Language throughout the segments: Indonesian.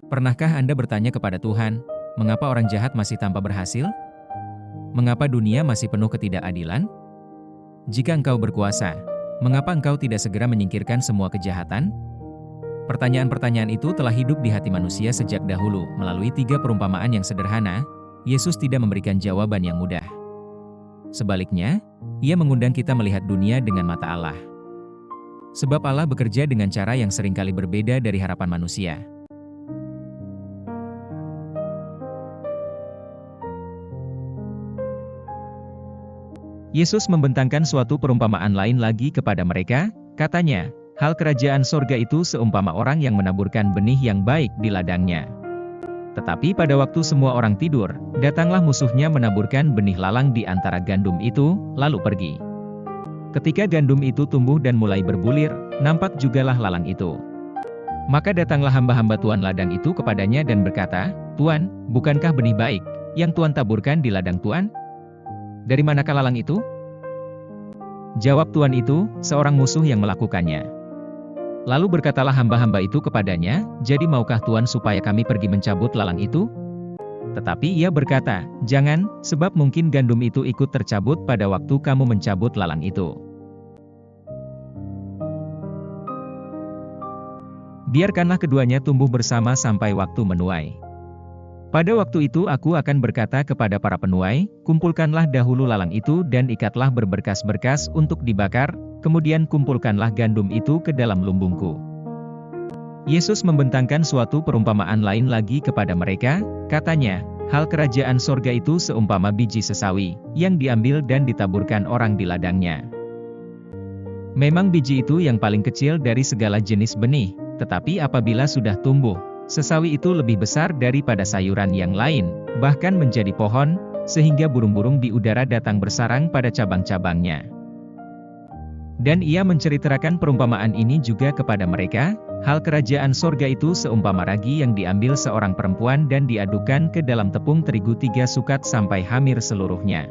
Pernahkah Anda bertanya kepada Tuhan, mengapa orang jahat masih tanpa berhasil? Mengapa dunia masih penuh ketidakadilan? Jika Engkau berkuasa, mengapa Engkau tidak segera menyingkirkan semua kejahatan? Pertanyaan-pertanyaan itu telah hidup di hati manusia sejak dahulu. Melalui 3 perumpamaan yang sederhana, Yesus tidak memberikan jawaban yang mudah. Sebaliknya, Ia mengundang kita melihat dunia dengan mata Allah. Sebab Allah bekerja dengan cara yang seringkali berbeda dari harapan manusia. Yesus membentangkan suatu perumpamaan lain lagi kepada mereka, katanya, hal kerajaan sorga itu seumpama orang yang menaburkan benih yang baik di ladangnya. Tetapi pada waktu semua orang tidur, datanglah musuhnya menaburkan benih lalang di antara gandum itu, lalu pergi. Ketika gandum itu tumbuh dan mulai berbulir, nampak jugalah lalang itu. Maka datanglah hamba-hamba tuan ladang itu kepadanya dan berkata, "Tuan, bukankah benih baik yang Tuan taburkan di ladang Tuan? Dari manakah lalang itu?" Jawab tuan itu, "Seorang musuh yang melakukannya." Lalu berkatalah hamba-hamba itu kepadanya, "Jadi maukah Tuan supaya kami pergi mencabut lalang itu?" Tetapi ia berkata, "Jangan, sebab mungkin gandum itu ikut tercabut pada waktu kamu mencabut lalang itu. Biarkanlah keduanya tumbuh bersama sampai waktu menuai. Pada waktu itu aku akan berkata kepada para penuai, kumpulkanlah dahulu lalang itu dan ikatlah berberkas-berkas untuk dibakar, kemudian kumpulkanlah gandum itu ke dalam lumbungku." Yesus membentangkan suatu perumpamaan lain lagi kepada mereka, katanya, hal kerajaan sorga itu seumpama biji sesawi, yang diambil dan ditaburkan orang di ladangnya. Memang biji itu yang paling kecil dari segala jenis benih, tetapi apabila sudah tumbuh, sesawi itu lebih besar daripada sayuran yang lain, bahkan menjadi pohon, sehingga burung-burung di udara datang bersarang pada cabang-cabangnya. Dan ia menceritakan perumpamaan ini juga kepada mereka, hal kerajaan sorga itu seumpama ragi yang diambil seorang perempuan dan diadukkan ke dalam tepung terigu 3 sukat sampai hamir seluruhnya.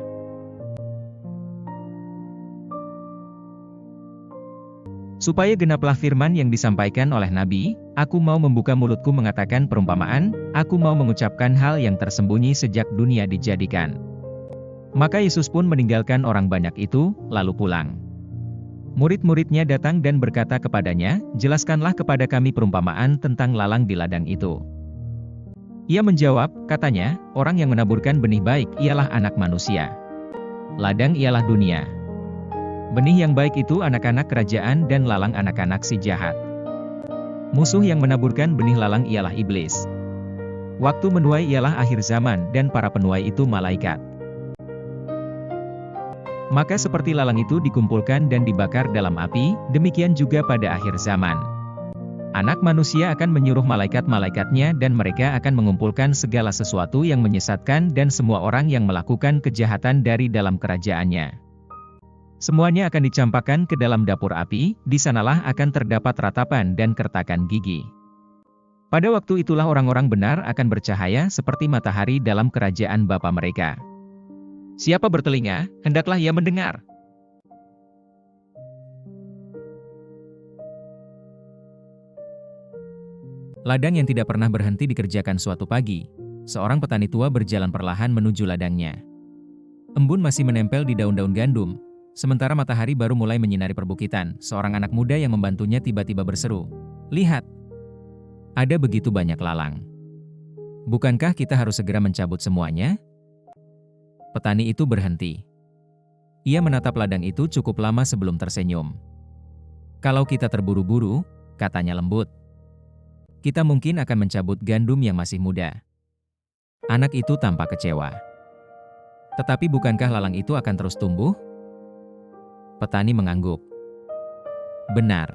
Supaya genaplah firman yang disampaikan oleh Nabi, "Aku mau membuka mulutku mengatakan perumpamaan, aku mau mengucapkan hal yang tersembunyi sejak dunia dijadikan." Maka Yesus pun meninggalkan orang banyak itu, lalu pulang. Murid-muridnya datang dan berkata kepadanya, "Jelaskanlah kepada kami perumpamaan tentang lalang di ladang itu." Ia menjawab, katanya, "Orang yang menaburkan benih baik ialah anak manusia. Ladang ialah dunia. Benih yang baik itu anak-anak kerajaan dan lalang anak-anak si jahat. Musuh yang menaburkan benih lalang ialah iblis. Waktu menuai ialah akhir zaman dan para penuai itu malaikat. Maka seperti lalang itu dikumpulkan dan dibakar dalam api, demikian juga pada akhir zaman. Anak manusia akan menyuruh malaikat-malaikatnya dan mereka akan mengumpulkan segala sesuatu yang menyesatkan dan semua orang yang melakukan kejahatan dari dalam kerajaannya. Semuanya akan dicampakkan ke dalam dapur api, di sanalah akan terdapat ratapan dan kertakan gigi. Pada waktu itulah orang-orang benar akan bercahaya seperti matahari dalam kerajaan Bapa mereka. Siapa bertelinga, hendaklah ia mendengar. Ladang yang tidak pernah berhenti dikerjakan suatu pagi, seorang petani tua berjalan perlahan menuju ladangnya. Embun masih menempel di daun-daun gandum, sementara matahari baru mulai menyinari perbukitan. Seorang anak muda yang membantunya tiba-tiba berseru, "Lihat, ada begitu banyak lalang. Bukankah kita harus segera mencabut semuanya?" Petani itu berhenti. Ia menatap ladang itu cukup lama sebelum tersenyum. "Kalau kita terburu-buru," katanya lembut, "kita mungkin akan mencabut gandum yang masih muda." Anak itu tampak kecewa. "Tetapi bukankah lalang itu akan terus tumbuh?" Petani mengangguk. "Benar.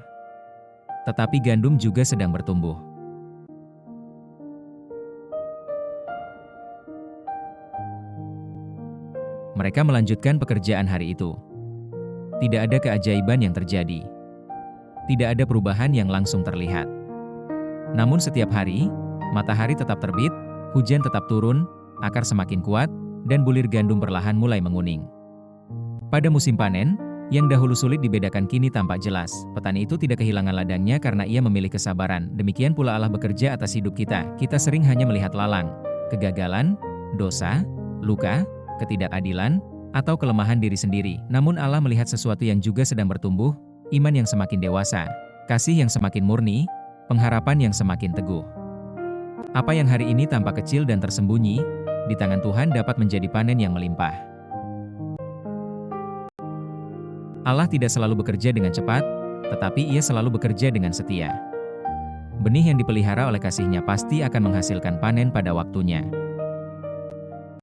Tetapi gandum juga sedang bertumbuh." Mereka melanjutkan pekerjaan hari itu. Tidak ada keajaiban yang terjadi. Tidak ada perubahan yang langsung terlihat. Namun setiap hari, matahari tetap terbit, hujan tetap turun, akar semakin kuat, dan bulir gandum perlahan mulai menguning. Pada musim panen, Yang dahulu sulit dibedakan kini tampak jelas. Petani itu tidak kehilangan ladangnya karena ia memilih kesabaran. Demikian pula Allah bekerja atas hidup kita. Kita sering hanya melihat lalang, kegagalan, dosa, luka, ketidakadilan, atau kelemahan diri sendiri. Namun Allah melihat sesuatu yang juga sedang bertumbuh, iman yang semakin dewasa, kasih yang semakin murni, pengharapan yang semakin teguh. Apa yang hari ini tampak kecil dan tersembunyi, di tangan Tuhan dapat menjadi panen yang melimpah. Allah tidak selalu bekerja dengan cepat, tetapi Ia selalu bekerja dengan setia. Benih yang dipelihara oleh kasih-Nya pasti akan menghasilkan panen pada waktunya.